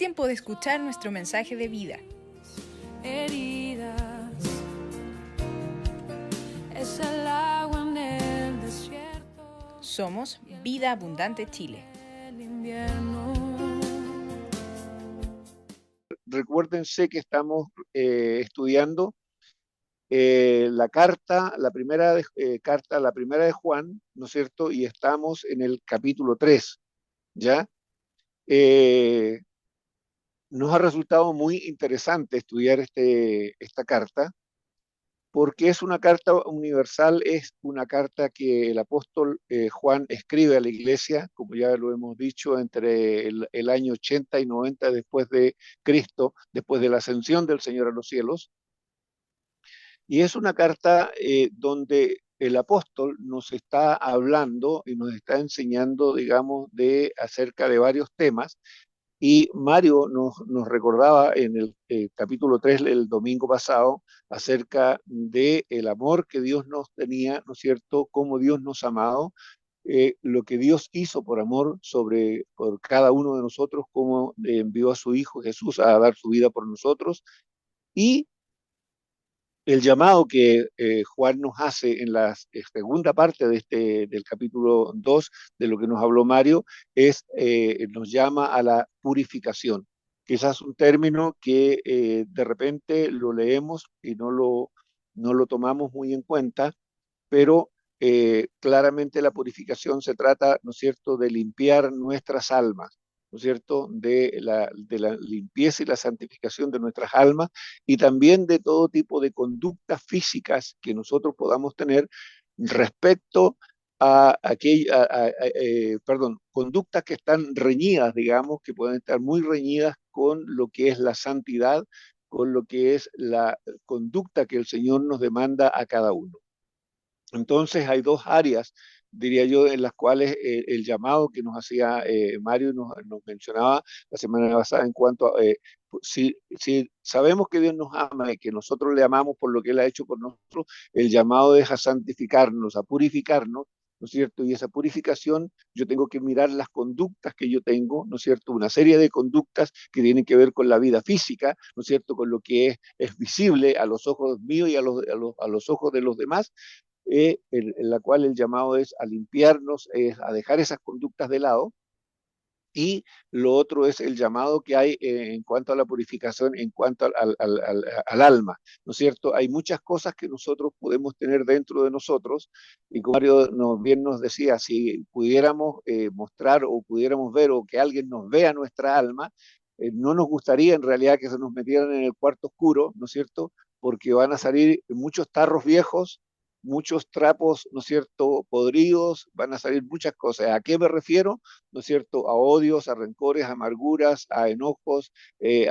tiempo de escuchar nuestro mensaje de vida. Heridas, es el agua en el desierto. Somos Vida Abundante Chile. El invierno. Recuérdense que estamos estudiando la carta, la primera de Juan, ¿no es cierto? Y estamos en el capítulo 3, ¿ya? Nos ha resultado muy interesante estudiar esta carta, porque es una carta universal, es una carta que el apóstol Juan escribe a la iglesia, como ya lo hemos dicho, entre el año 80 y 90 después de Cristo, después de la ascensión del Señor a los cielos. Y es una carta donde el apóstol nos está hablando y nos está enseñando, digamos, acerca de varios temas. Y Mario nos recordaba en el capítulo 3 el domingo pasado acerca del amor que Dios nos tenía, ¿no es cierto? Cómo Dios nos ha amado, lo que Dios hizo por amor por cada uno de nosotros, cómo envió a su Hijo Jesús a dar su vida por nosotros. Y el llamado que Juan nos hace en la segunda parte del capítulo 2 de lo que nos habló Mario, nos llama a la purificación. Quizás un término que de repente lo leemos y no lo tomamos muy en cuenta, pero claramente la purificación se trata, ¿no es cierto?, de limpiar nuestras almas, ¿no es cierto?, de la limpieza y la santificación de nuestras almas y también de todo tipo de conductas físicas que nosotros podamos tener respecto conductas que están reñidas, digamos, que pueden estar muy reñidas con lo que es la santidad, con lo que es la conducta que el Señor nos demanda a cada uno. Entonces hay dos áreas, diría yo, en las cuales el llamado que nos hacía Mario nos mencionaba la semana pasada en cuanto a, si sabemos que Dios nos ama y que nosotros le amamos por lo que Él ha hecho por nosotros, el llamado es a santificarnos, a purificarnos, ¿no es cierto? Y esa purificación, yo tengo que mirar las conductas que yo tengo, ¿no es cierto? Una serie de conductas que tienen que ver con la vida física, ¿no es cierto? Con lo que es visible a los ojos míos y a los ojos de los demás, en la cual el llamado es a limpiarnos, es a dejar esas conductas de lado. Y lo otro es el llamado que hay en cuanto a la purificación, en cuanto al alma, ¿no es cierto? Hay muchas cosas que nosotros podemos tener dentro de nosotros, y como Mario bien nos decía, si pudiéramos mostrar o pudiéramos ver o que alguien nos vea nuestra alma, no nos gustaría en realidad que se nos metieran en el cuarto oscuro, ¿no es cierto? Porque van a salir muchos tarros viejos, muchos trapos, ¿no es cierto?, podridos, van a salir muchas cosas. ¿A qué me refiero? ¿No es cierto?, a odios, a rencores, a amarguras, a enojos,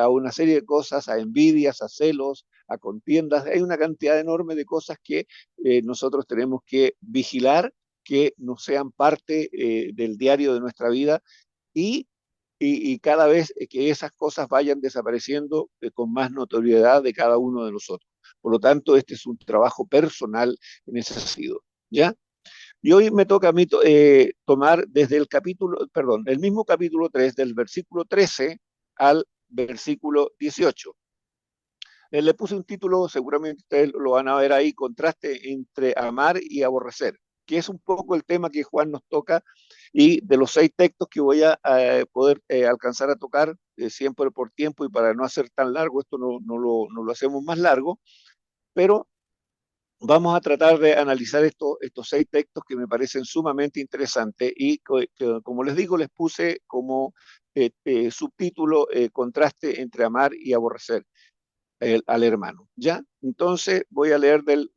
a una serie de cosas, a envidias, a celos, a contiendas. Hay una cantidad enorme de cosas que nosotros tenemos que vigilar, que no sean parte del diario de nuestra vida y, y cada vez que esas cosas vayan desapareciendo con más notoriedad de cada uno de nosotros. Por lo tanto, este es un trabajo personal en ese sentido, ¿ya? Y hoy me toca a mí tomar desde el mismo capítulo 3, del versículo 13 al versículo 18. Le puse un título, seguramente ustedes lo van a ver ahí, contraste entre amar y aborrecer, que es un poco el tema que Juan nos toca, y de los 6 textos que voy a poder alcanzar a tocar, siempre por tiempo y para no hacer tan largo, esto no lo hacemos más largo, pero vamos a tratar de analizar estos 6 textos que me parecen sumamente interesantes y que, como les digo, les puse como subtítulo contraste entre amar y aborrecer al hermano. ¿Ya? Entonces voy a leer del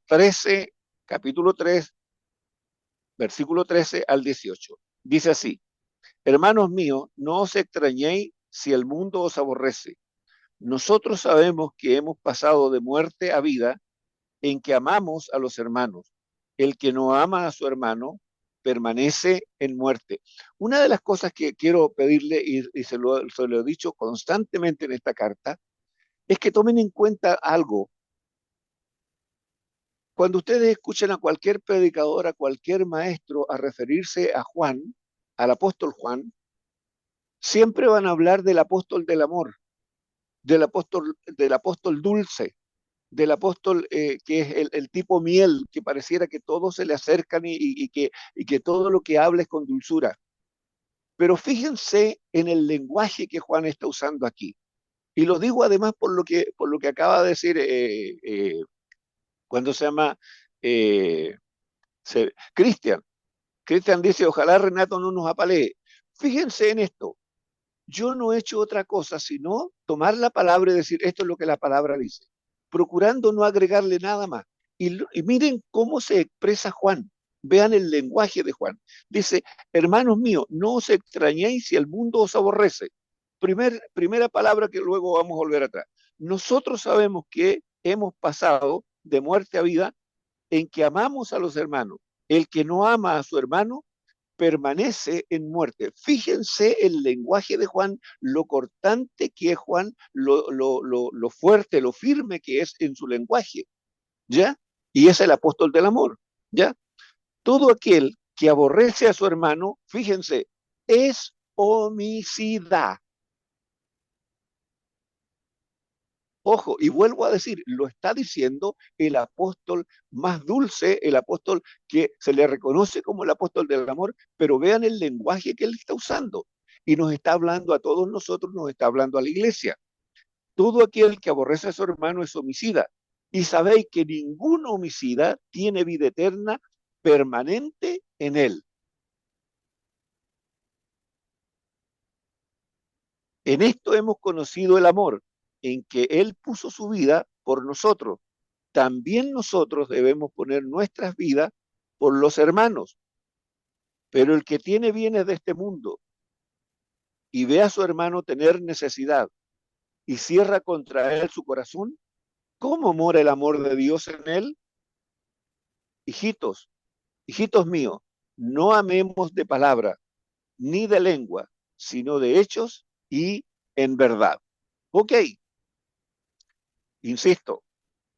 13, capítulo 3, versículo 13 al 18. Dice así: hermanos míos, no os extrañéis si el mundo os aborrece. Nosotros sabemos que hemos pasado de muerte a vida en que amamos a los hermanos. El que no ama a su hermano permanece en muerte. Una de las cosas que quiero pedirle, y se lo he dicho constantemente en esta carta, es que tomen en cuenta algo. Cuando ustedes escuchen a cualquier predicador, a cualquier maestro, a referirse a Juan, al apóstol Juan, siempre van a hablar del apóstol del amor, del apóstol dulce, del apóstol que es el tipo miel, que pareciera que todos se le acercan y que todo lo que habla es con dulzura. Pero fíjense en el lenguaje que Juan está usando aquí. Y lo digo además por lo que acaba de decir cuando se llama eh, Cristian. Cristian dice, ojalá Renato no nos apalee. Fíjense en esto. Yo no he hecho otra cosa sino tomar la palabra y decir, esto es lo que la palabra dice, procurando no agregarle nada más. Y miren cómo se expresa Juan. Vean el lenguaje de Juan. Dice, hermanos míos, no os extrañéis si el mundo os aborrece. Primera palabra que luego vamos a volver atrás. Nosotros sabemos que hemos pasado de muerte a vida en que amamos a los hermanos. El que no ama a su hermano permanece en muerte. Fíjense el lenguaje de Juan, lo cortante que es Juan, lo fuerte, lo firme que es en su lenguaje, ¿ya? Y es el apóstol del amor, ¿ya? Todo aquel que aborrece a su hermano, fíjense, es homicida. Ojo, y vuelvo a decir, lo está diciendo el apóstol más dulce, el apóstol que se le reconoce como el apóstol del amor, pero vean el lenguaje que él está usando. Y nos está hablando a todos nosotros, nos está hablando a la iglesia. Todo aquel que aborrece a su hermano es homicida. Y sabéis que ningún homicida tiene vida eterna permanente en él. En esto hemos conocido el amor, en que él puso su vida por nosotros. También nosotros debemos poner nuestras vidas por los hermanos. Pero el que tiene bienes de este mundo y ve a su hermano tener necesidad y cierra contra él su corazón, ¿cómo mora el amor de Dios en él? Hijitos, hijitos míos, no amemos de palabra ni de lengua, sino de hechos y en verdad. Ok, insisto,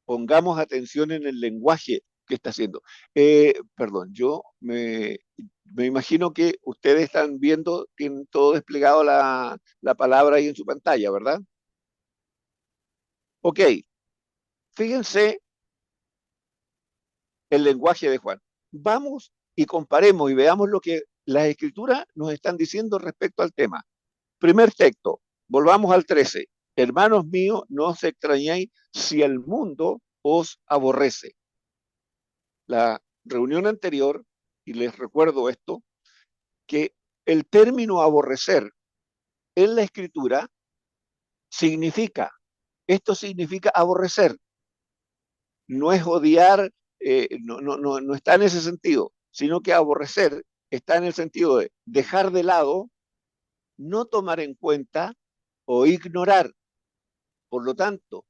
pongamos atención en el lenguaje que está haciendo. Perdón, me imagino que ustedes están viendo, tienen todo desplegado la palabra ahí en su pantalla, ¿verdad? Ok, fíjense el lenguaje de Juan. Vamos y comparemos y veamos lo que las escrituras nos están diciendo respecto al tema. Primer texto, volvamos al 13. Hermanos míos, no os extrañéis si el mundo os aborrece. La reunión anterior, y les recuerdo esto, que el término aborrecer en la escritura significa, esto significa aborrecer, no es odiar, no está en ese sentido, sino que aborrecer está en el sentido de dejar de lado, no tomar en cuenta o ignorar. Por lo tanto,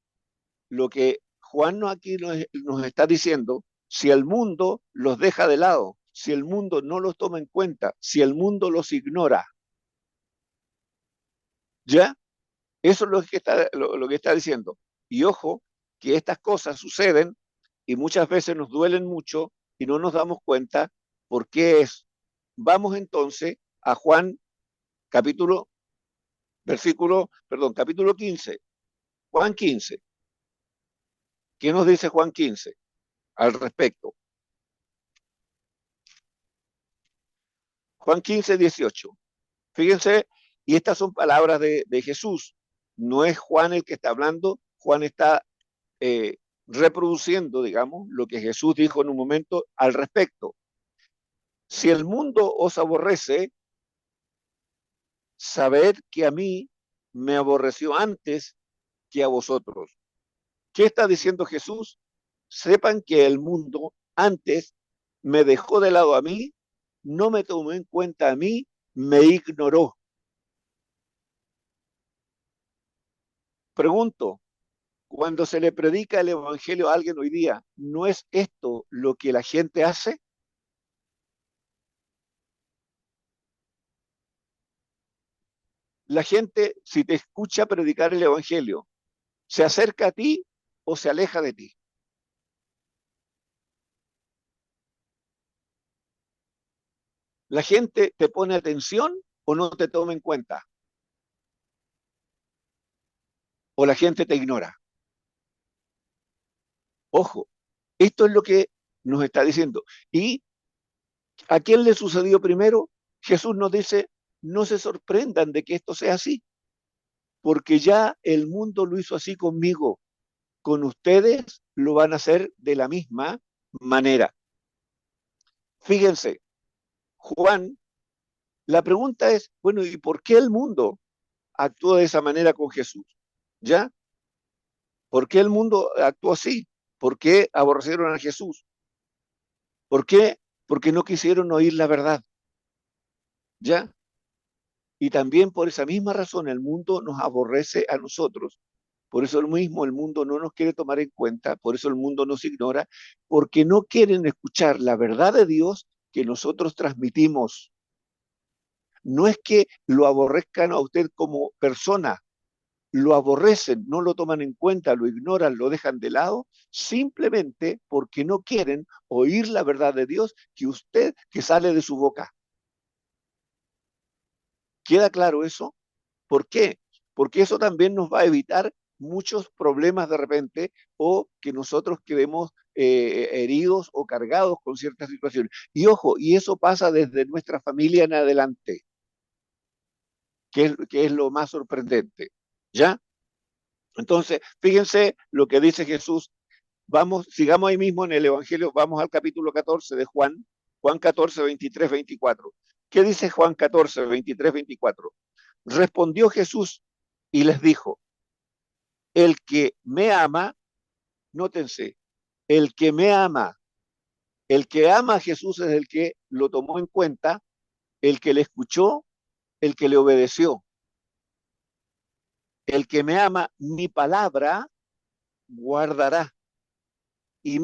lo que Juan aquí nos está diciendo, si el mundo los deja de lado, si el mundo no los toma en cuenta, si el mundo los ignora, ¿ya? Eso es lo que está diciendo. Y ojo, que estas cosas suceden y muchas veces nos duelen mucho y no nos damos cuenta por qué es. Vamos entonces a Juan capítulo, capítulo 15. Juan 15. ¿Qué nos dice Juan 15 al respecto? Juan 15, 18. Fíjense, y estas son palabras de Jesús. No es Juan el que está hablando, Juan está reproduciendo, digamos, lo que Jesús dijo en un momento al respecto. Si el mundo os aborrece, sabed que a mí me aborreció antes que a vosotros. ¿Qué está diciendo Jesús? Sepan que el mundo antes me dejó de lado a mí, no me tomó en cuenta a mí, me ignoró. Pregunto, cuando se le predica el evangelio a alguien hoy día, ¿no es esto lo que la gente hace? La gente, si te escucha predicar el evangelio, ¿se acerca a ti o se aleja de ti? ¿La gente te pone atención o no te toma en cuenta? o la gente te ignora. Ojo, esto es lo que nos está diciendo. ¿Y a quién le sucedió primero? Jesús nos dice, no se sorprendan de que esto sea así, porque ya el mundo lo hizo así conmigo. Con ustedes lo van a hacer de la misma manera. Fíjense, Juan, la pregunta es, bueno, ¿y por qué el mundo actuó de esa manera con Jesús? ¿Ya? ¿Por qué el mundo actuó así? ¿Por qué aborrecieron a Jesús? ¿Por qué? Porque no quisieron oír la verdad. ¿Ya? Y también por esa misma razón el mundo nos aborrece a nosotros. Por eso el mismo el mundo no nos quiere tomar en cuenta, por eso el mundo nos ignora, porque no quieren escuchar la verdad de Dios que nosotros transmitimos. No es que lo aborrezcan a usted como persona, lo aborrecen, no lo toman en cuenta, lo ignoran, lo dejan de lado, simplemente porque no quieren oír la verdad de Dios que sale de su boca. ¿Queda claro eso? ¿Por qué? Porque eso también nos va a evitar muchos problemas de repente o que nosotros quedemos heridos o cargados con ciertas situaciones. Y ojo, y eso pasa desde nuestra familia en adelante, que es lo más sorprendente. ¿Ya? Entonces, fíjense lo que dice Jesús. Vamos, sigamos ahí mismo en el Evangelio, vamos al capítulo 14 de Juan, Juan 14, 23, 24. ¿Qué dice Juan 14, 23, 24? Respondió Jesús y les dijo, el que me ama, nótense, el que me ama, el que ama a Jesús es el que lo tomó en cuenta, el que le escuchó, el que le obedeció. El que me ama, mi palabra guardará y,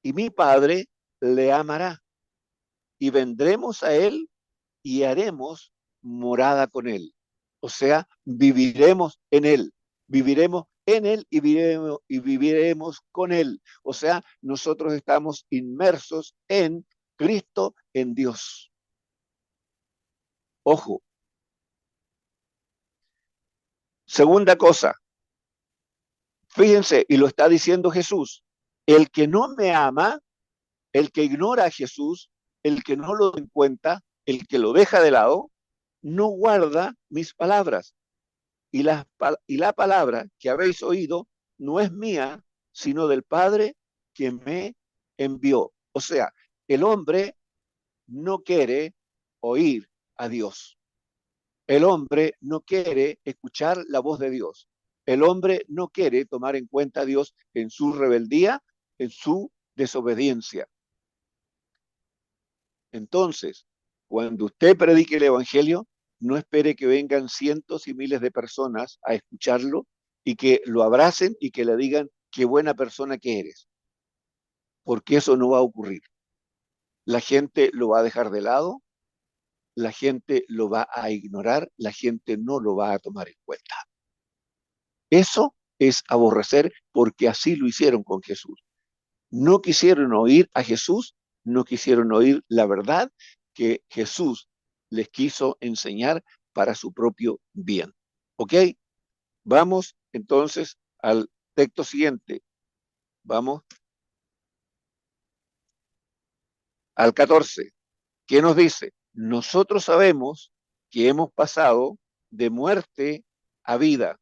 y mi Padre le amará y vendremos a él y haremos morada con él. O sea, viviremos en él y viviremos con él. O sea, nosotros estamos inmersos en Cristo, en Dios. Ojo. Segunda cosa, fíjense, y lo está diciendo Jesús, el que no me ama, el que ignora a Jesús, el que no lo en cuenta, el que lo deja de lado, no guarda mis palabras. Y la palabra que habéis oído no es mía, sino del Padre que me envió. O sea, el hombre no quiere oír a Dios. El hombre no quiere escuchar la voz de Dios. El hombre no quiere tomar en cuenta a Dios en su rebeldía, en su desobediencia. Entonces, cuando usted predique el Evangelio, no espere que vengan cientos y miles de personas a escucharlo y que lo abracen y que le digan qué buena persona que eres, porque eso no va a ocurrir. La gente lo va a dejar de lado, la gente lo va a ignorar, la gente no lo va a tomar en cuenta. Eso es aborrecer porque así lo hicieron con Jesús. No quisieron oír a Jesús, no quisieron oír la verdad que Jesús les quiso enseñar para su propio bien. ¿Ok? Vamos entonces al texto siguiente. Vamos al 14. ¿Qué nos dice? Nosotros sabemos que hemos pasado de muerte a vida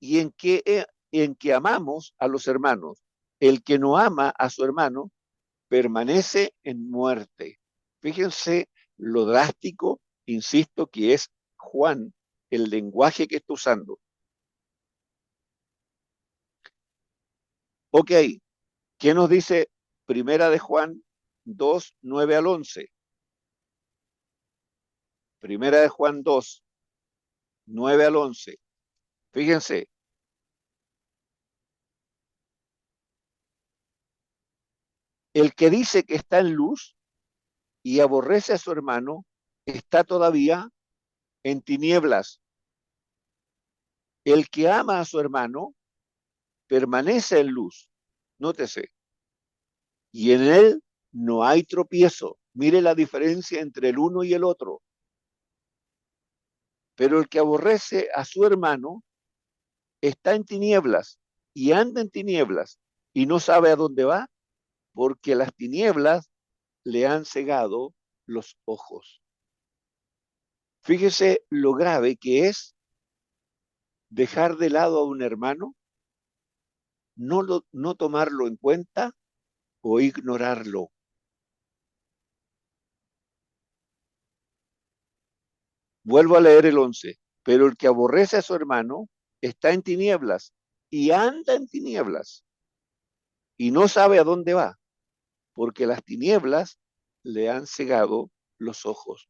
y en que amamos a los hermanos. El que no ama a su hermano permanece en muerte. Fíjense lo drástico, insisto, que es Juan, el lenguaje que está usando. Ok, ¿qué nos dice Primera de Juan 2, 9 al 11? Primera de Juan 2, 9 al 11. Fíjense, el que dice que está en luz y aborrece a su hermano, está todavía en tinieblas. El que ama a su hermano permanece en luz. Nótese, y en él no hay tropiezo. Mire la diferencia entre el uno y el otro. Pero el que aborrece a su hermano está en tinieblas y anda en tinieblas y no sabe a dónde va, porque las tinieblas le han cegado los ojos. Fíjese lo grave que es dejar de lado a un hermano, no tomarlo en cuenta o ignorarlo. Vuelvo a leer el 11. Pero el que aborrece a su hermano está en tinieblas y anda en tinieblas y no sabe a dónde va, porque las tinieblas le han cegado los ojos.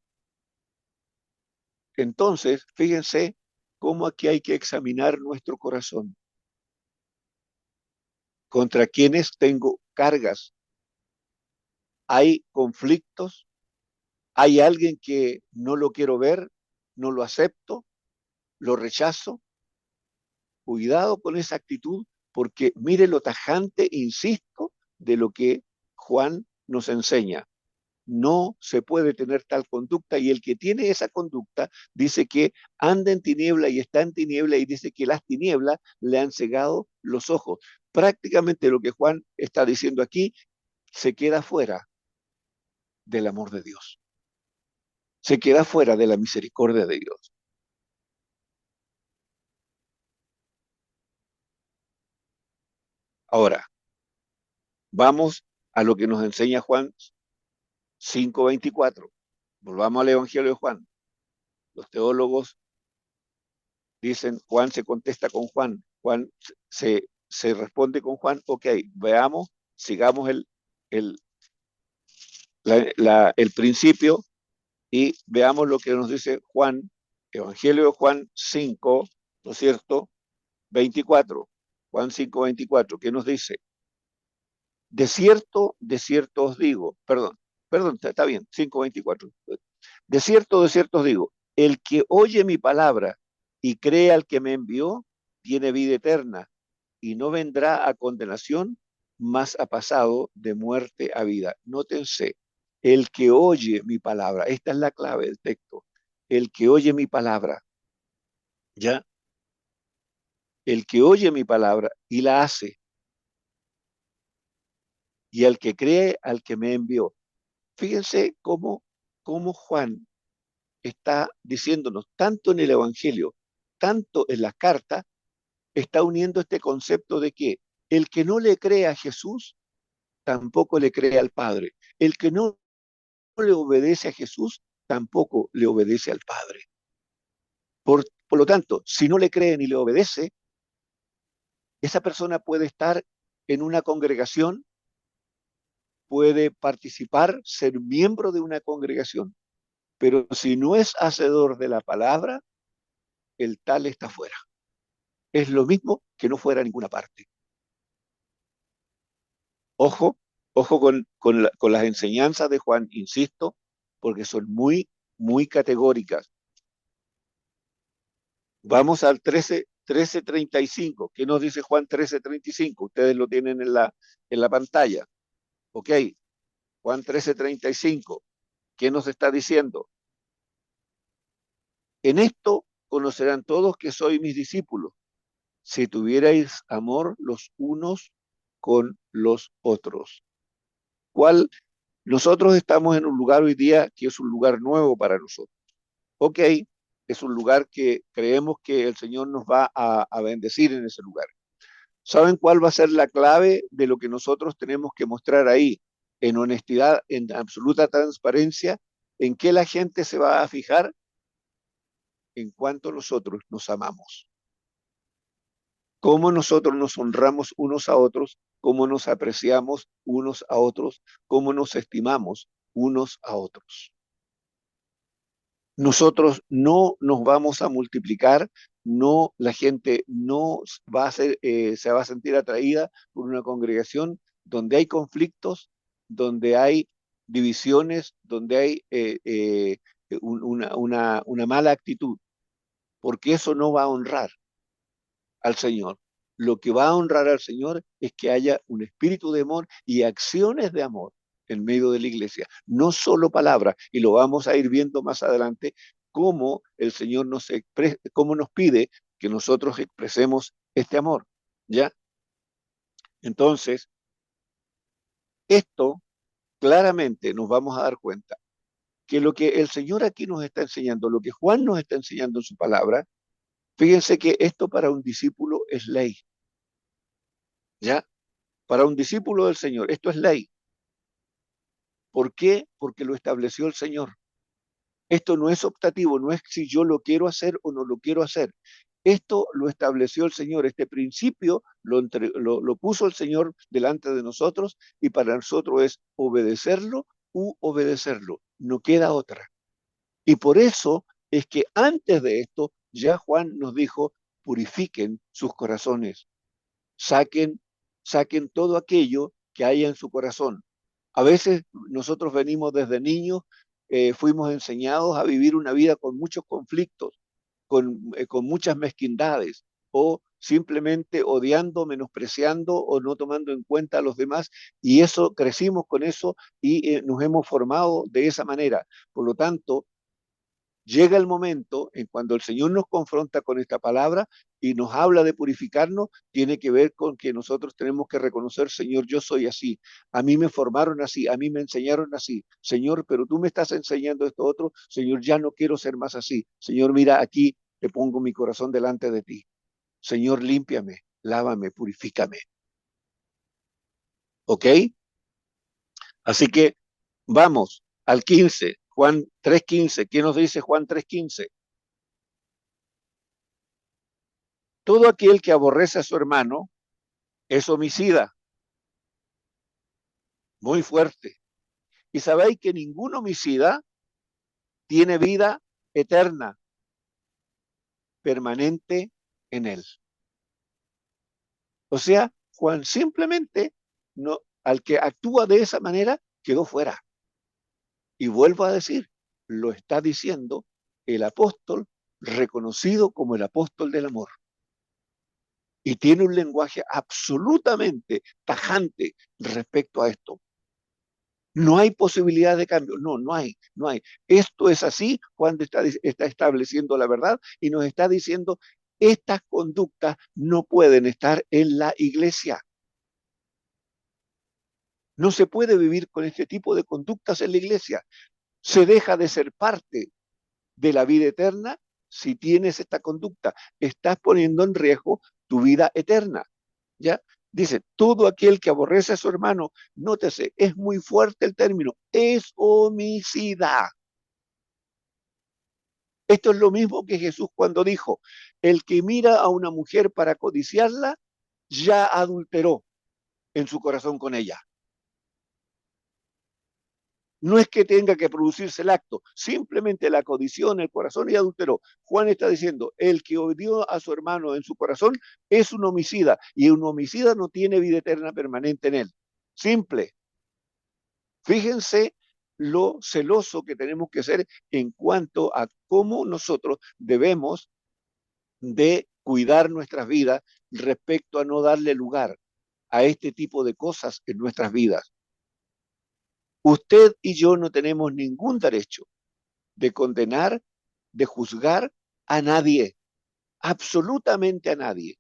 Entonces, fíjense cómo aquí hay que examinar nuestro corazón. ¿Contra quienes tengo cargas? ¿Hay conflictos? ¿Hay alguien que no lo quiero ver, no lo acepto, lo rechazo? Cuidado con esa actitud, porque mire lo tajante, insisto, de lo que Juan nos enseña. No se puede tener tal conducta, y el que tiene esa conducta dice que anda en tiniebla y está en tiniebla, y dice que las tinieblas le han cegado los ojos. Prácticamente lo que Juan está diciendo aquí se queda fuera del amor de Dios, se queda fuera de la misericordia de Dios. Ahora, vamos a lo que nos enseña Juan 5:24. Volvamos al Evangelio de Juan. Los teólogos dicen, Juan se contesta con Juan, Juan se responde con Juan. Ok, veamos, sigamos el, el principio y veamos lo que nos dice Juan, Evangelio de Juan 5, ¿no es cierto? 24, Juan 5:24, ¿qué nos dice? De cierto os digo, perdón, está bien, 5:24. De cierto os digo, el que oye mi palabra y cree al que me envió, tiene vida eterna y no vendrá a condenación, mas ha pasado de muerte a vida. Nótense, el que oye mi palabra, esta es la clave del texto, el que oye mi palabra, ¿ya? El que oye mi palabra y la hace, y el que cree al que me envió. Fíjense cómo Juan está diciéndonos, tanto en el Evangelio, tanto en las cartas, está uniendo este concepto de que el que no le cree a Jesús, tampoco le cree al Padre. El que no le obedece a Jesús, tampoco le obedece al Padre. Por lo tanto, si no le cree ni le obedece, esa persona puede estar en una congregación, puede participar, ser miembro de una congregación, pero si no es hacedor de la palabra, el tal está fuera. Es lo mismo que no fuera a ninguna parte. Ojo, ojo con las enseñanzas de Juan, insisto, porque son muy categóricas. Vamos al 13:35. ¿Qué nos dice Juan 13:35? Ustedes lo tienen en la pantalla. Ok, Juan 13:35. ¿Qué nos está diciendo? En esto conocerán todos que sois mis discípulos, si tuvierais amor los unos con los otros. ¿Cuál? Nosotros estamos en un lugar hoy día que es un lugar nuevo para nosotros. Ok, es un lugar que creemos que el Señor nos va a bendecir en ese lugar. ¿Saben cuál va a ser la clave de lo que nosotros tenemos que mostrar ahí? En honestidad, en absoluta transparencia, ¿en qué la gente se va a fijar? En cuanto nosotros nos amamos. Cómo nosotros nos honramos unos a otros, cómo nos apreciamos unos a otros, cómo nos estimamos unos a otros. Nosotros no nos vamos a multiplicar, no, la gente no va a ser, se va a sentir atraída por una congregación donde hay conflictos, donde hay divisiones, donde hay una mala actitud, porque eso no va a honrar al Señor. Lo que va a honrar al Señor es que haya un espíritu de amor y acciones de amor en medio de la iglesia, no solo palabras, y lo vamos a ir viendo más adelante, cómo el Señor cómo nos pide que nosotros expresemos este amor, ¿ya? Entonces, esto claramente nos vamos a dar cuenta que lo que el Señor aquí nos está enseñando, lo que Juan nos está enseñando en su palabra, fíjense que esto para un discípulo es ley, ¿ya? Para un discípulo del Señor, esto es ley. ¿Por qué? Porque lo estableció el Señor. Esto no es optativo, no es si yo lo quiero hacer o no lo quiero hacer. Esto lo estableció el Señor, este principio lo puso el Señor delante de nosotros y para nosotros es obedecerlo u obedecerlo. No queda otra. Y por eso es que antes de esto ya Juan nos dijo, purifiquen sus corazones, saquen, saquen todo aquello que haya en su corazón. A veces nosotros venimos desde niños, fuimos enseñados a vivir una vida con muchos conflictos, con muchas mezquindades, o simplemente odiando, menospreciando o no tomando en cuenta a los demás, y eso crecimos con eso y nos hemos formado de esa manera. Por lo tanto, llega el momento en cuando el Señor nos confronta con esta palabra y nos habla de purificarnos, tiene que ver con que nosotros tenemos que reconocer, Señor, yo soy así, a mí me formaron así, a mí me enseñaron así, Señor, pero tú me estás enseñando esto otro, Señor, ya no quiero ser más así, Señor, mira, aquí te pongo mi corazón delante de ti, Señor, límpiame, lávame, purifícame, ¿ok? Así que vamos al 15, Juan 3:15, ¿qué nos dice Juan 3:15? Todo aquel que aborrece a su hermano es homicida, muy fuerte. Y sabéis que ningún homicida tiene vida eterna, permanente en él. O sea, Juan simplemente no, al que actúa de esa manera quedó fuera. Y vuelvo a decir, lo está diciendo el apóstol reconocido como el apóstol del amor. Y tiene un lenguaje absolutamente tajante respecto a esto. No hay posibilidad de cambio. No, no hay, no hay. Esto es así. Juan está estableciendo la verdad y nos está diciendo, estas conductas no pueden estar en la iglesia. No se puede vivir con este tipo de conductas en la iglesia. Se deja de ser parte de la vida eterna si tienes esta conducta. Estás poniendo en riesgo tu vida eterna. ¿Ya? Dice, todo aquel que aborrece a su hermano, nótese, es muy fuerte el término, es homicida. Esto es lo mismo que Jesús cuando dijo, el que mira a una mujer para codiciarla, ya adulteró en su corazón con ella. No es que tenga que producirse el acto, simplemente la codició en el corazón y adulteró. Juan está diciendo, el que odió a su hermano en su corazón es un homicida y un homicida no tiene vida eterna permanente en él. Simple. Fíjense lo celoso que tenemos que ser en cuanto a cómo nosotros debemos de cuidar nuestras vidas respecto a no darle lugar a este tipo de cosas en nuestras vidas. Usted y yo no tenemos ningún derecho de condenar, de juzgar a nadie, absolutamente a nadie.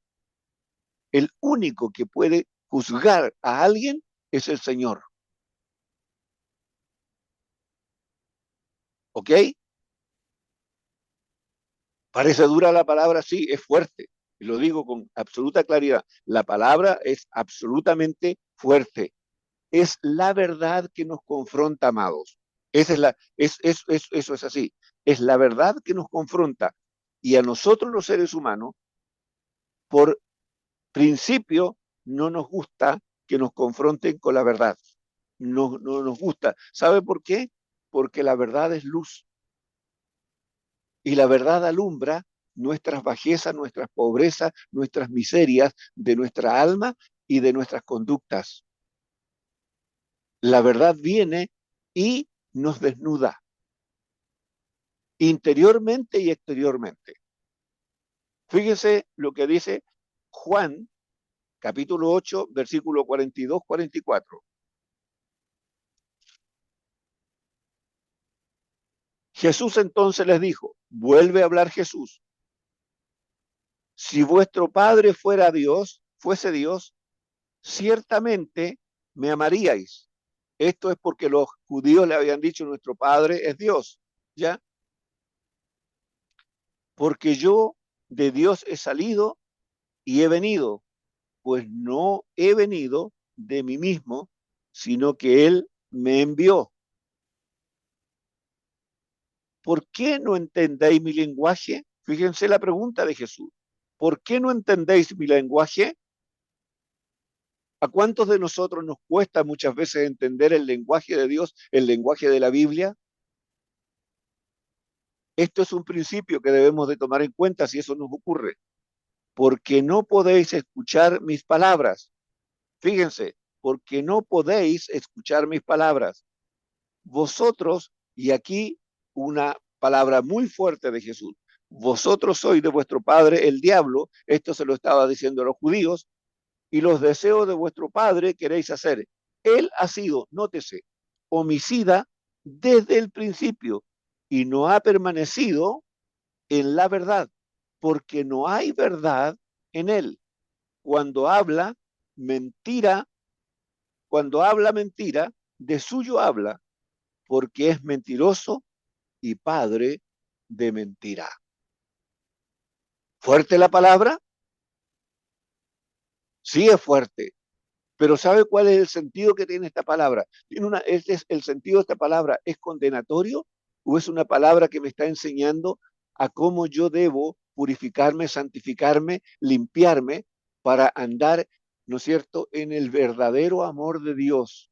El único que puede juzgar a alguien es el Señor. ¿Ok? Parece dura la palabra, sí, es fuerte. Y lo digo con absoluta claridad. La palabra es absolutamente fuerte. Es la verdad que nos confronta, amados. Esa es eso es así. Es la verdad que nos confronta. Y a nosotros los seres humanos, por principio, no nos gusta que nos confronten con la verdad. No nos gusta. ¿Sabe por qué? Porque la verdad es luz. Y la verdad alumbra nuestras bajezas, nuestras pobrezas, nuestras miserias de nuestra alma y de nuestras conductas. La verdad viene y nos desnuda, interiormente y exteriormente. Fíjese lo que dice Juan, capítulo 8, versículo 42-44. Jesús entonces les dijo, vuelve a hablar Jesús, Si vuestro Padre fuera Dios, fuese Dios, ciertamente me amaríais. Esto es porque los judíos le habían dicho, nuestro Padre es Dios, ¿ya? Porque yo de Dios he salido y he venido, pues no he venido de mí mismo, sino que Él me envió. ¿Por qué no entendéis mi lenguaje? Fíjense la pregunta de Jesús. ¿Por qué no entendéis mi lenguaje? ¿A cuántos de nosotros nos cuesta muchas veces entender el lenguaje de Dios, el lenguaje de la Biblia? Esto es un principio que debemos de tomar en cuenta si eso nos ocurre. Porque no podéis escuchar mis palabras. Fíjense, porque no podéis escuchar mis palabras. Vosotros, y aquí una palabra muy fuerte de Jesús, vosotros sois de vuestro padre el diablo, esto se lo estaba diciendo a los judíos, y los deseos de vuestro padre queréis hacer. Él ha sido, nótese, homicida desde el principio y no ha permanecido en la verdad, porque no hay verdad en él. Cuando habla mentira, cuando habla mentira, de suyo habla, porque es mentiroso y padre de mentira. ¿Fuerte la palabra? Sí es fuerte, pero ¿sabe cuál es el sentido que tiene esta palabra? El sentido de esta palabra es condenatorio o es una palabra que me está enseñando a cómo yo debo purificarme, santificarme, limpiarme para andar, ¿no es cierto?, en el verdadero amor de Dios.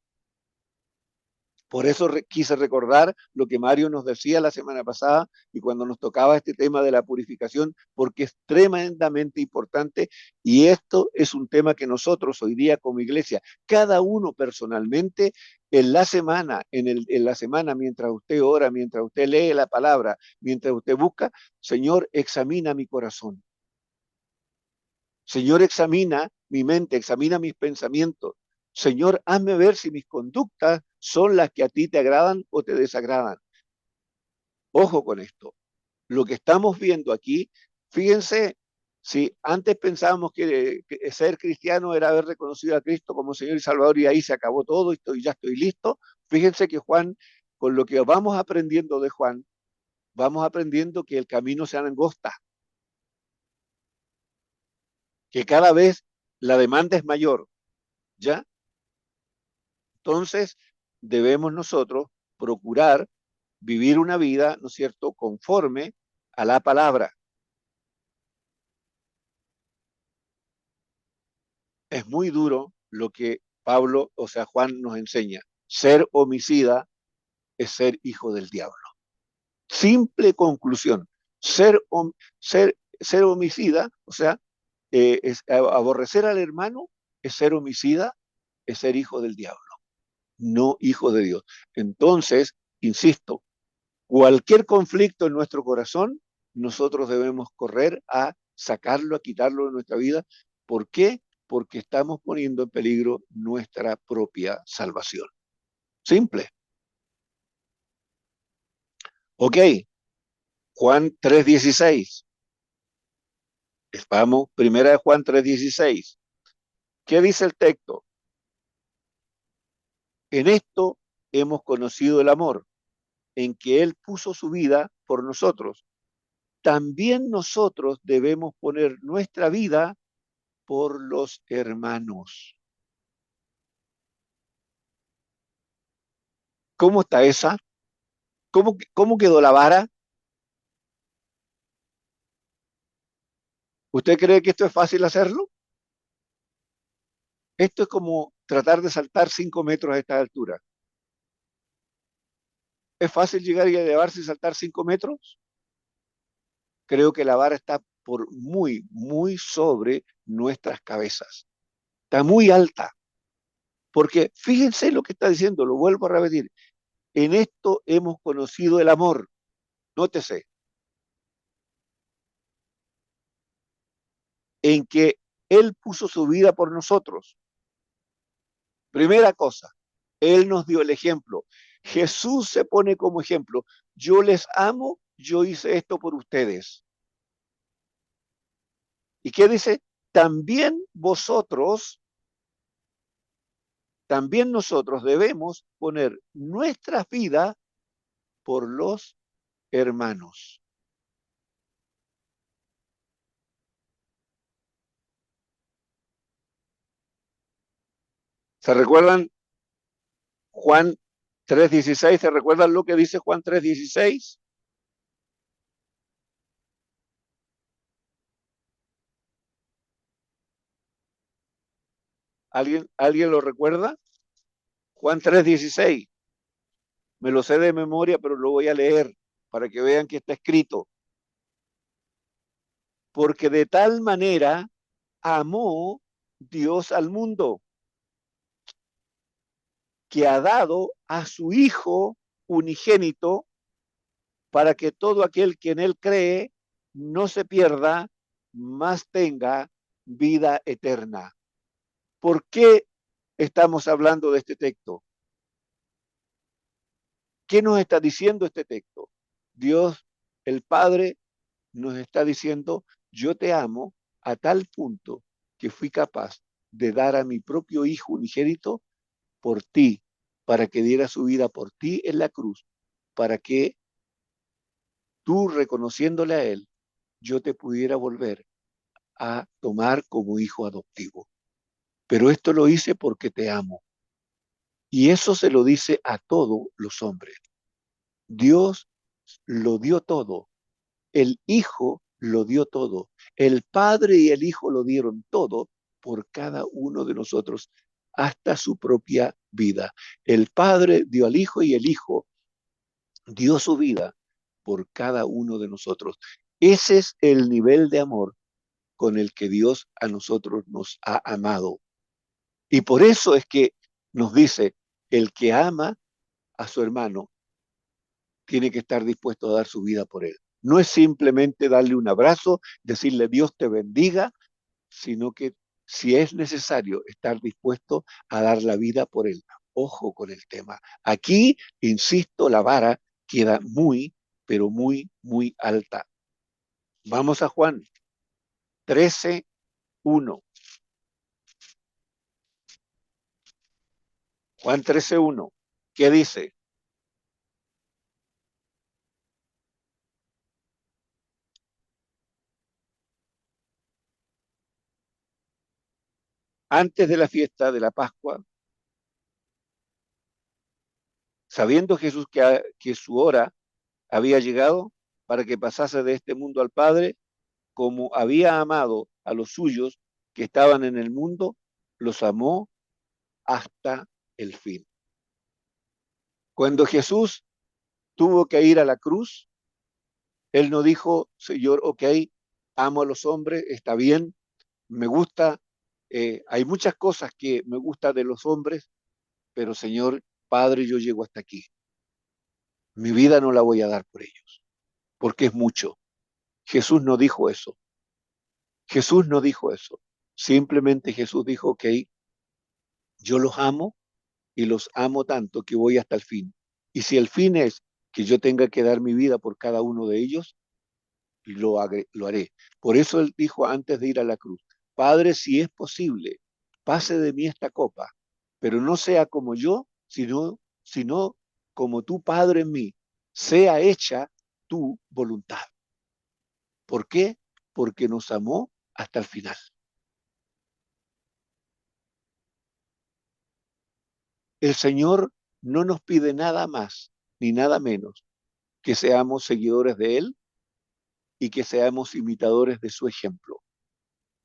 Por eso quise recordar lo que Mario nos decía la semana pasada y cuando nos tocaba este tema de la purificación, porque es tremendamente importante y esto es un tema que nosotros hoy día como iglesia, cada uno personalmente, en la semana, en la semana mientras usted ora, mientras usted lee la palabra, mientras usted busca, Señor, examina mi corazón. Señor, examina mi mente, examina mis pensamientos. Señor, hazme ver si mis conductas son las que a ti te agradan o te desagradan. Ojo con esto. Lo que estamos viendo aquí, fíjense, si antes pensábamos que ser cristiano era haber reconocido a Cristo como Señor y Salvador y ahí se acabó todo y ya estoy listo, fíjense que Juan, con lo que vamos aprendiendo de Juan, vamos aprendiendo que el camino se angosta, que cada vez la demanda es mayor, ¿ya? Entonces, debemos nosotros procurar vivir una vida, ¿no es cierto?, conforme a la palabra. Es muy duro lo que Pablo, o sea, Juan nos enseña. Ser homicida es ser hijo del diablo. Simple conclusión. Ser, ser homicida, o sea, aborrecer al hermano es ser homicida, es ser hijo del diablo, no hijo de Dios. Entonces, insisto, cualquier conflicto en nuestro corazón, nosotros debemos correr a sacarlo, a quitarlo de nuestra vida. ¿Por qué? Porque estamos poniendo en peligro nuestra propia salvación. Simple. Ok, Juan 3:16. Vamos, primera de Juan 3:16. ¿Qué dice el texto? En esto hemos conocido el amor, en que Él puso su vida por nosotros. También nosotros debemos poner nuestra vida por los hermanos. ¿Cómo está esa? ¿Cómo quedó la vara? ¿Usted cree que esto es fácil hacerlo? Esto es como tratar de saltar 5 metros a esta altura. ¿Es fácil llegar y elevarse y saltar 5 metros? Creo que la vara está por muy, muy sobre nuestras cabezas. Está muy alta. Porque fíjense lo que está diciendo, lo vuelvo a repetir. En esto hemos conocido el amor. Nótese, en que Él puso su vida por nosotros. Primera cosa, Él nos dio el ejemplo. Jesús se pone como ejemplo. Yo les amo, yo hice esto por ustedes. ¿Y qué dice? También nosotros debemos poner nuestras vidas por los hermanos. ¿Se recuerdan Juan 3:16? ¿Se recuerdan lo que dice Juan 3:16? ¿Alguien lo recuerda? Juan 3:16. Me lo sé de memoria, pero lo voy a leer para que vean que está escrito. Porque de tal manera amó Dios al mundo, que ha dado a su Hijo unigénito, para que todo aquel que en él cree no se pierda, mas tenga vida eterna. ¿Por qué estamos hablando de este texto? ¿Qué nos está diciendo este texto? Dios, el Padre, nos está diciendo, yo te amo a tal punto que fui capaz de dar a mi propio Hijo unigénito por ti, para que diera su vida por ti en la cruz, para que tú, reconociéndole a Él, yo te pudiera volver a tomar como hijo adoptivo. Pero esto lo hice porque te amo. Y eso se lo dice a todos los hombres. Dios lo dio todo. El Hijo lo dio todo. El Padre y el Hijo lo dieron todo por cada uno de nosotros, hasta su propia vida. El Padre dio al Hijo y el Hijo dio su vida por cada uno de nosotros. Ese es el nivel de amor con el que Dios a nosotros nos ha amado. Y por eso es que nos dice, el que ama a su hermano tiene que estar dispuesto a dar su vida por él. No es simplemente darle un abrazo, decirle Dios te bendiga, sino que si es necesario estar dispuesto a dar la vida por él. Ojo con el tema. Aquí, insisto, la vara queda muy, pero muy, muy alta. Vamos a Juan 13:1. Juan 13:1. ¿Qué dice? Antes de la fiesta de la Pascua, sabiendo Jesús que su hora había llegado para que pasase de este mundo al Padre, como había amado a los suyos que estaban en el mundo, los amó hasta el fin. Cuando Jesús tuvo que ir a la cruz, él no dijo, Señor, ok, amo a los hombres, está bien, me gusta, hay muchas cosas que me gustan de los hombres, pero Señor, Padre, yo llego hasta aquí. Mi vida no la voy a dar por ellos, porque es mucho. Jesús no dijo eso. Jesús no dijo eso. Simplemente Jesús dijo, ok, yo los amo y los amo tanto que voy hasta el fin. Y si el fin es que yo tenga que dar mi vida por cada uno de ellos, lo haré. Por eso él dijo antes de ir a la cruz, Padre, si es posible, pase de mí esta copa, pero no sea como yo, sino como tu Padre en mí, sea hecha tu voluntad. ¿Por qué? Porque nos amó hasta el final. El Señor no nos pide nada más ni nada menos que seamos seguidores de Él y que seamos imitadores de su ejemplo.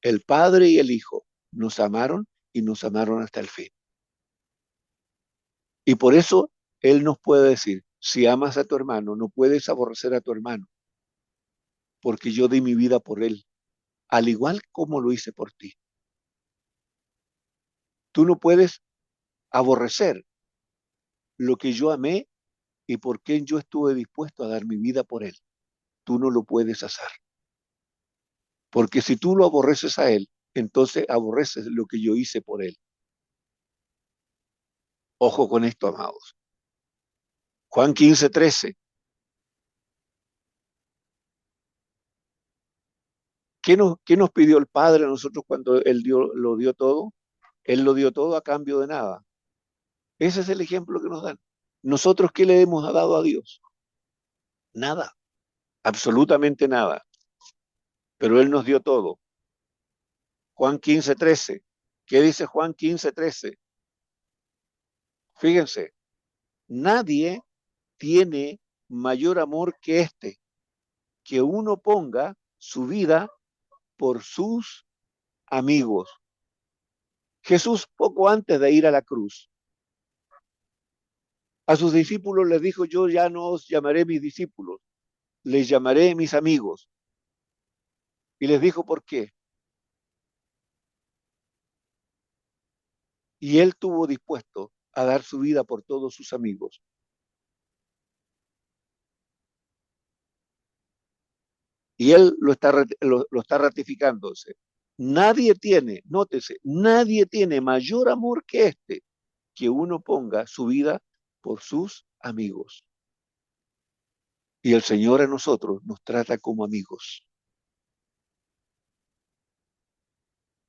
El Padre y el Hijo nos amaron y nos amaron hasta el fin. Y por eso Él nos puede decir, si amas a tu hermano, no puedes aborrecer a tu hermano, porque yo di mi vida por él, al igual como lo hice por ti. Tú no puedes aborrecer lo que yo amé y por qué yo estuve dispuesto a dar mi vida por él. Tú no lo puedes hacer. Porque si tú lo aborreces a él, entonces aborreces lo que yo hice por él. Ojo con esto, amados. Juan 15:13. qué nos pidió el Padre a nosotros cuando Él lo dio todo? Él lo dio todo a cambio de nada. Ese es el ejemplo que nos dan. ¿Nosotros qué le hemos dado a Dios? Nada, absolutamente nada. Pero Él nos dio todo. Juan 15:13. ¿Qué dice Juan 15:13? Fíjense, nadie tiene mayor amor que este, que uno ponga su vida por sus amigos. Jesús, poco antes de ir a la cruz, a sus discípulos les dijo: yo ya no os llamaré mis discípulos, les llamaré mis amigos. Y les dijo por qué. Y él estuvo dispuesto a dar su vida por todos sus amigos. Y él lo está ratificándose. Nadie tiene, nótese, nadie tiene mayor amor que este, que uno ponga su vida por sus amigos. Y el Señor a nosotros nos trata como amigos.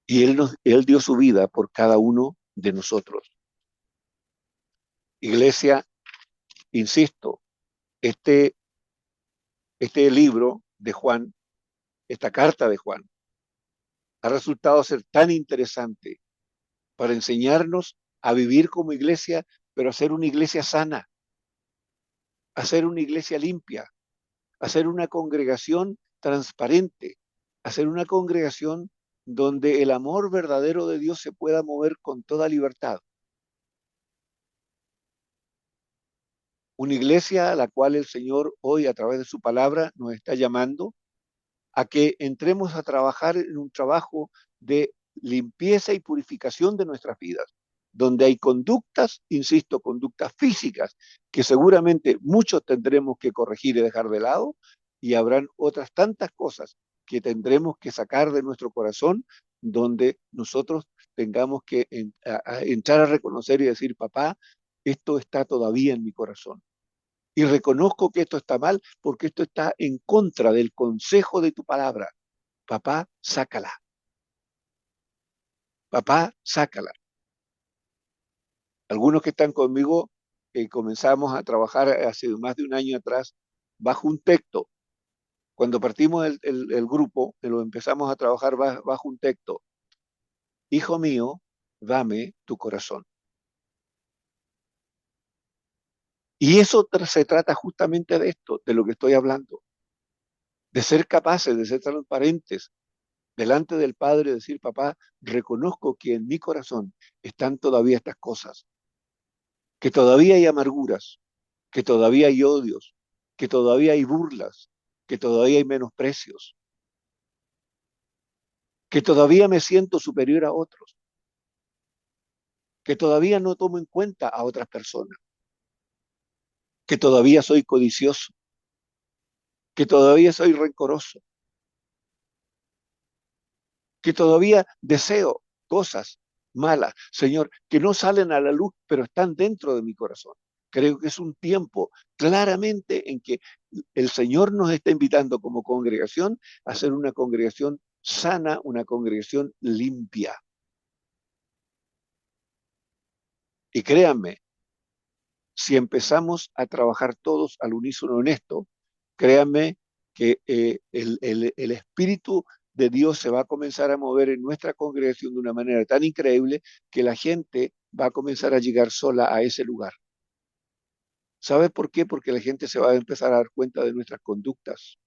Y Él dio su vida por cada uno de nosotros. Iglesia, insisto, este libro de Juan, esta carta de Juan, ha resultado ser tan interesante para enseñarnos a vivir como iglesia, pero a ser una iglesia sana, a ser una iglesia limpia, a ser una congregación transparente, a ser una congregación donde el amor verdadero de Dios se pueda mover con toda libertad. Una iglesia a la cual el Señor hoy a través de su palabra nos está llamando a que entremos a trabajar en un trabajo de limpieza y purificación de nuestras vidas, donde hay conductas, insisto, conductas físicas, que seguramente muchos tendremos que corregir y dejar de lado, y habrán otras tantas cosas que tendremos que sacar de nuestro corazón, donde nosotros tengamos que entrar a reconocer y decir: papá, esto está todavía en mi corazón. Y reconozco que esto está mal porque esto está en contra del consejo de tu palabra. Papá, sácala. Papá, sácala. Algunos que están conmigo comenzamos a trabajar hace más de un año atrás bajo un texto. Cuando partimos el grupo, lo empezamos a trabajar bajo un texto. Hijo mío, dame tu corazón. Y eso se trata justamente de esto, de lo que estoy hablando. De ser capaces, de ser transparentes delante del Padre, decir: papá, reconozco que en mi corazón están todavía estas cosas, que todavía hay amarguras, que todavía hay odios, que todavía hay burlas, que todavía hay menosprecios, que todavía me siento superior a otros, que todavía no tomo en cuenta a otras personas, que todavía soy codicioso, que todavía soy rencoroso, que todavía deseo cosas malas, Señor, que no salen a la luz, pero están dentro de mi corazón. Creo que es un tiempo claramente en que el Señor nos está invitando como congregación a ser una congregación sana, una congregación limpia. Y créanme, si empezamos a trabajar todos al unísono en esto, créanme que el Espíritu de Dios se va a comenzar a mover en nuestra congregación de una manera tan increíble que la gente va a comenzar a llegar sola a ese lugar. ¿Sabe por qué? Porque la gente se va a empezar a dar cuenta de nuestras conductas.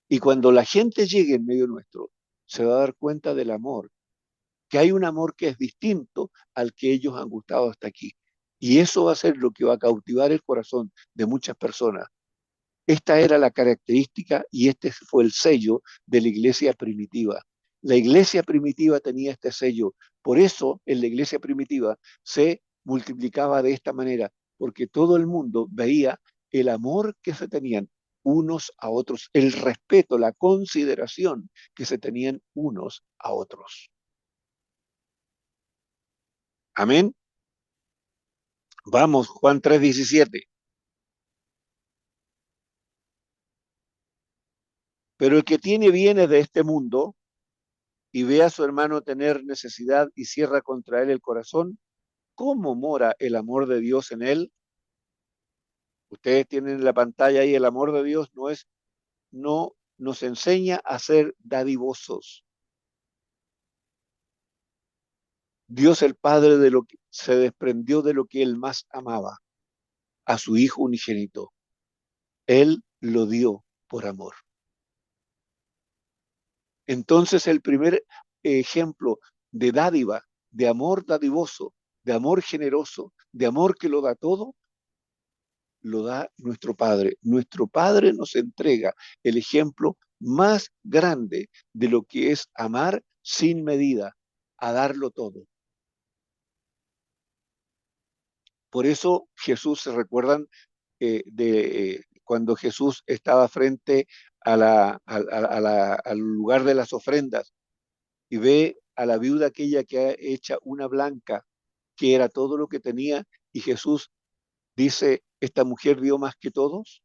Y cuando la gente llegue en medio nuestro, se va a dar cuenta del amor, que hay un amor que es distinto al que ellos han gustado hasta aquí. Y eso va a ser lo que va a cautivar el corazón de muchas personas. Esta era la característica y este fue el sello de la iglesia primitiva. La iglesia primitiva tenía este sello. Por eso en la iglesia primitiva se multiplicaba de esta manera, porque todo el mundo veía el amor que se tenían unos a otros, el respeto, la consideración que se tenían unos a otros. Amén. Vamos, Juan 3:17. Pero el que tiene bienes de este mundo y ve a su hermano tener necesidad y cierra contra él el corazón, ¿cómo mora el amor de Dios en él? Ustedes tienen en la pantalla ahí el amor de Dios, no nos enseña a ser dadivosos. Dios el Padre de lo que se desprendió de lo que él más amaba, a su Hijo unigénito. Él lo dio por amor. Entonces el primer ejemplo de dádiva, de amor dadivoso, de amor generoso, de amor que lo da todo, lo da nuestro Padre. Nuestro Padre nos entrega el ejemplo más grande de lo que es amar sin medida, a darlo todo. Por eso Jesús, ¿se recuerdan cuando Jesús estaba frente al lugar de las ofrendas y ve a la viuda aquella que ha hecha una blanca, que era todo lo que tenía, y Jesús dice, esta mujer dio más que todos,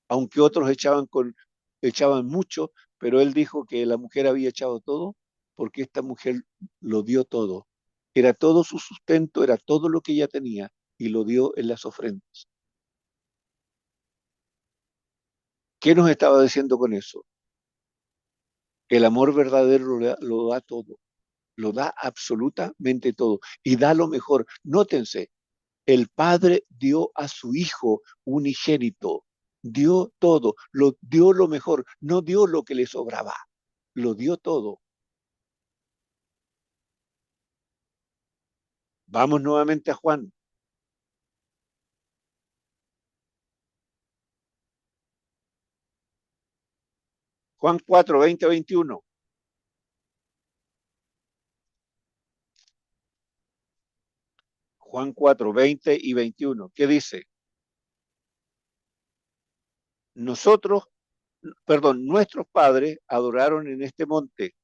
aunque otros echaban mucho, pero él dijo que la mujer había echado todo, porque esta mujer lo dio todo. Era todo su sustento, era todo lo que ella tenía, y lo dio en las ofrendas. ¿Qué nos estaba diciendo con eso? El amor verdadero lo da todo, lo da absolutamente todo, y da lo mejor. Nótense, el Padre dio a su Hijo unigénito, dio todo, dio lo mejor, no dio lo que le sobraba, lo dio todo. Vamos nuevamente a Juan. Juan 4, 20, 21. Juan 4, 20 y 21. ¿Qué dice? Nosotros, perdón, nuestros padres adoraron en este monte,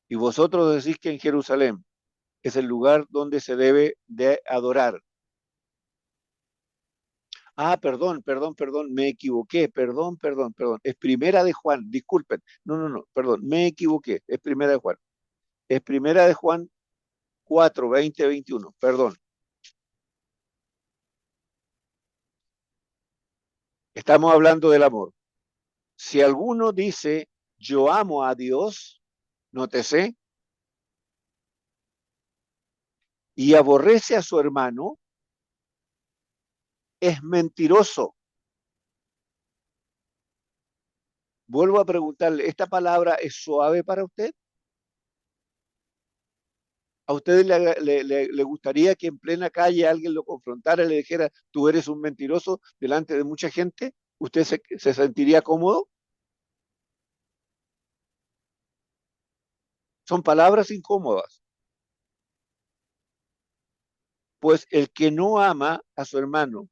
y vosotros decís que en Jerusalén es el lugar donde se debe de adorar. Ah, perdón, me equivoqué, perdón. Es primera de Juan, disculpen. No, perdón, me equivoqué, es primera de Juan. Es primera de Juan 4, 20, 21, perdón. Estamos hablando del amor. Si alguno dice, yo amo a Dios, nótese, y aborrece a su hermano, es mentiroso. Vuelvo a preguntarle, ¿esta palabra es suave para usted? ¿A usted le gustaría que en plena calle alguien lo confrontara y le dijera, tú eres un mentiroso delante de mucha gente? ¿Usted se sentiría cómodo? Son palabras incómodas. Pues el que no ama a su hermano,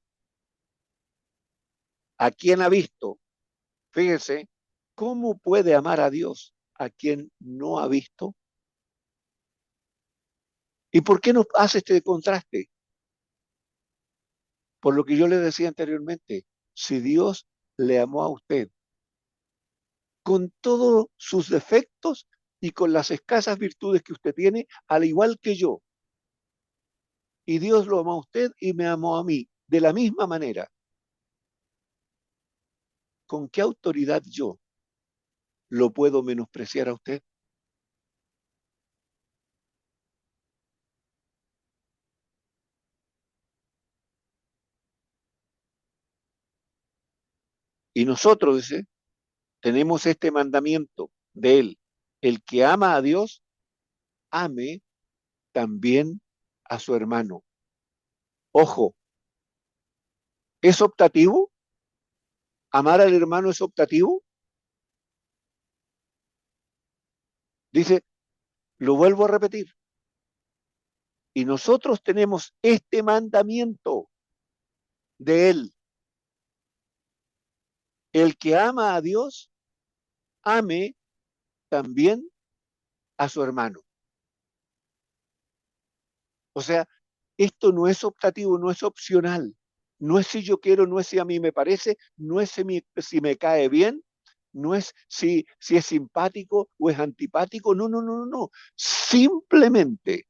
a quien ha visto, fíjese, ¿cómo puede amar a Dios a quien no ha visto? ¿Y por qué nos hace este contraste? Por lo que yo le decía anteriormente, si Dios le amó a usted con todos sus defectos y con las escasas virtudes que usted tiene, al igual que yo, y Dios lo amó a usted y me amó a mí, de la misma manera, ¿con qué autoridad yo lo puedo menospreciar a usted? Y nosotros, dice, tenemos este mandamiento de él, el que ama a Dios, ame también a su hermano. Ojo, ¿es optativo? ¿Amar al hermano es optativo? Dice, lo vuelvo a repetir, y nosotros tenemos este mandamiento de él, el que ama a Dios, ame también a su hermano. O sea, esto no es optativo, no es opcional. No es si yo quiero, no es si a mí me parece, no es si me cae bien, No es si es simpático o es antipático. No, no, no, no, no. Simplemente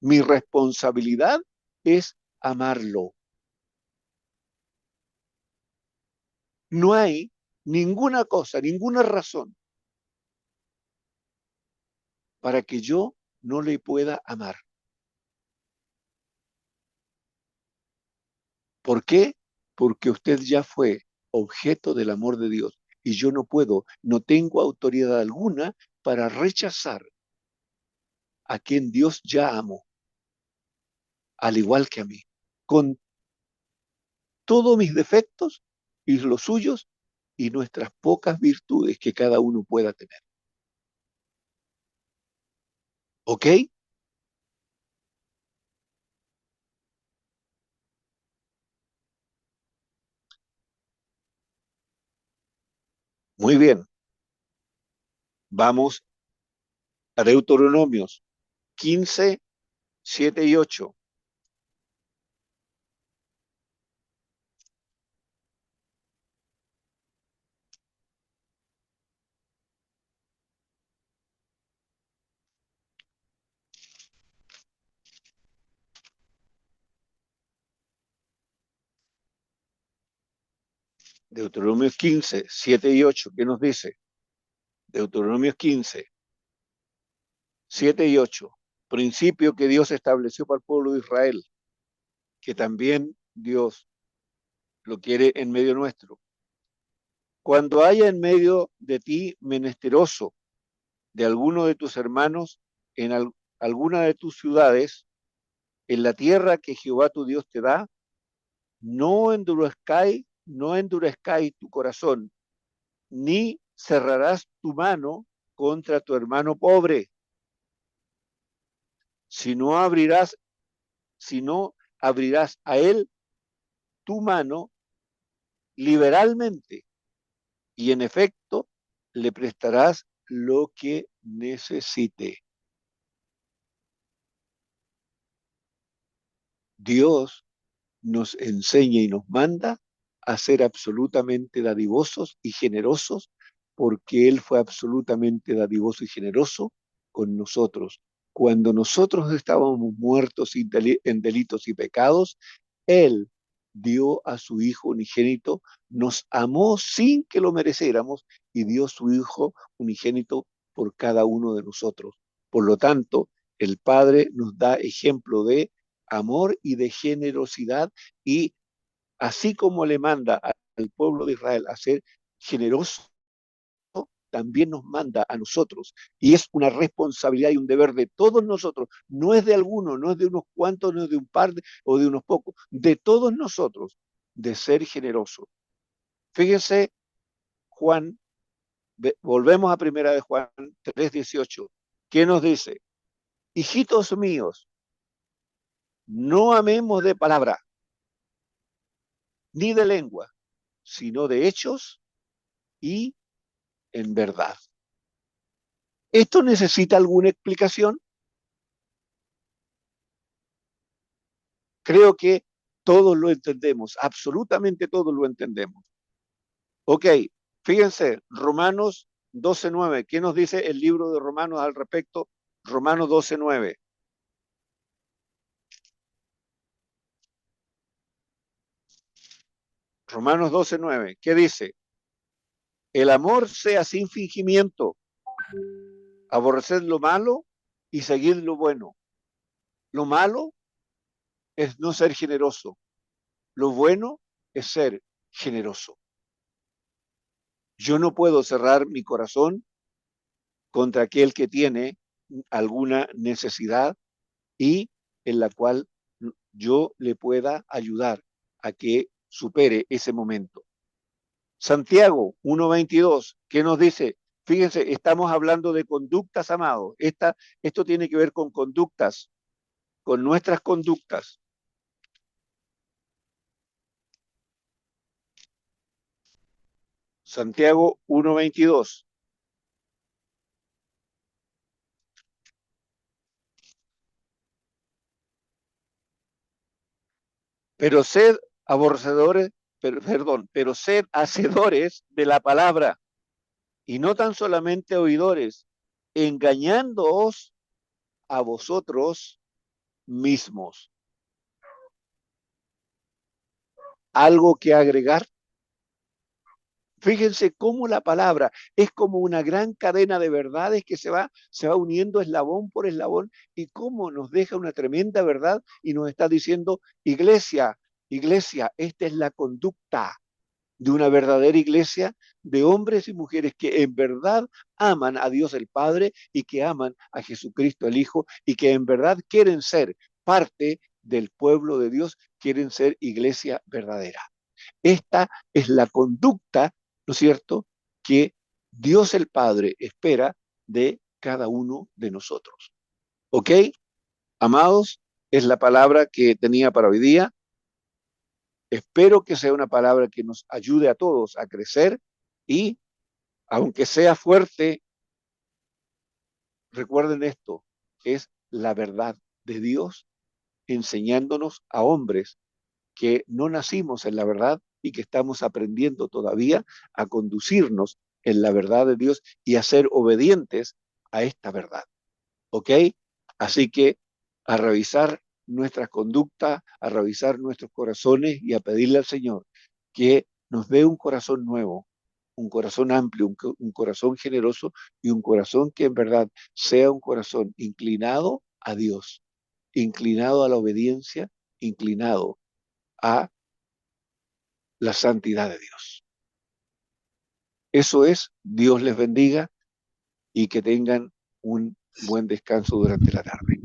mi responsabilidad es amarlo. No hay ninguna cosa, ninguna razón para que yo no le pueda amar. ¿Por qué? Porque usted ya fue objeto del amor de Dios y yo no puedo, no tengo autoridad alguna para rechazar a quien Dios ya amó, al igual que a mí, con todos mis defectos y los suyos y nuestras pocas virtudes que cada uno pueda tener. ¿Ok? Muy bien. Vamos a Deuteronomios 15, 7 y 8. Deuteronomios 15, 7 y 8. ¿Qué nos dice? Deuteronomios 15, 7 y 8. Principio que Dios estableció para el pueblo de Israel, que también Dios lo quiere en medio nuestro. Cuando haya en medio de ti menesteroso de alguno de tus hermanos en alguna de tus ciudades, en la tierra que Jehová tu Dios te da, no endurezcáis tu corazón, ni cerrarás tu mano contra tu hermano pobre, sino abrirás, sino abrirás a él tu mano liberalmente, y en efecto le prestarás lo que necesite. Dios nos enseña y nos manda a ser absolutamente dadivosos y generosos, porque Él fue absolutamente dadivoso y generoso con nosotros. Cuando nosotros estábamos muertos en delitos y pecados, Él dio a su Hijo unigénito, nos amó sin que lo mereciéramos y dio su Hijo unigénito por cada uno de nosotros. Por lo tanto, el Padre nos da ejemplo de amor y de generosidad, y así como le manda al pueblo de Israel a ser generoso, también nos manda a nosotros. Y es una responsabilidad y un deber de todos nosotros. No es de algunos, no es de unos cuantos, no es de un par o de unos pocos, de todos nosotros, de ser generosos. Fíjense, Juan, volvemos a primera de Juan 3:18. ¿Qué nos dice? Hijitos míos, no amemos de palabra, ni de lengua, sino de hechos y en verdad. ¿Esto necesita alguna explicación? Creo que todos lo entendemos, absolutamente todos lo entendemos. Ok, fíjense, Romanos 12:9. ¿Qué nos dice el libro de Romanos al respecto? Romanos 12:9. Romanos 12:9. ¿Qué dice? El amor sea sin fingimiento, aborreced lo malo y seguid lo bueno. Lo malo es no ser generoso. Lo bueno es ser generoso. Yo no puedo cerrar mi corazón contra aquel que tiene alguna necesidad y en la cual yo le pueda ayudar a que supere ese momento. Santiago 1:22, ¿qué nos dice? Fíjense, estamos hablando de conductas, amados. Esto tiene que ver con conductas, con nuestras conductas. Santiago 1:22. Pero sed aborrecedores, pero sed hacedores de la palabra y no tan solamente oidores, engañándoos a vosotros mismos. ¿Algo que agregar? Fíjense cómo la palabra es como una gran cadena de verdades que se va uniendo eslabón por eslabón, y cómo nos deja una tremenda verdad y nos está diciendo, iglesia, iglesia, esta es la conducta de una verdadera iglesia, de hombres y mujeres que en verdad aman a Dios el Padre y que aman a Jesucristo el Hijo y que en verdad quieren ser parte del pueblo de Dios, quieren ser iglesia verdadera. Esta es la conducta, ¿no es cierto?, que Dios el Padre espera de cada uno de nosotros. ¿Ok? Amados, es la palabra que tenía para hoy día. Espero que sea una palabra que nos ayude a todos a crecer y, aunque sea fuerte, recuerden esto, es la verdad de Dios enseñándonos a hombres que no nacimos en la verdad y que estamos aprendiendo todavía a conducirnos en la verdad de Dios y a ser obedientes a esta verdad. ¿Ok? Así que a revisar nuestras conductas, a revisar nuestros corazones y a pedirle al Señor que nos dé un corazón nuevo, un corazón amplio, un corazón generoso y un corazón que en verdad sea un corazón inclinado a Dios, inclinado a la obediencia, inclinado a la santidad de Dios. Eso es, Dios les bendiga y que tengan un buen descanso durante la tarde.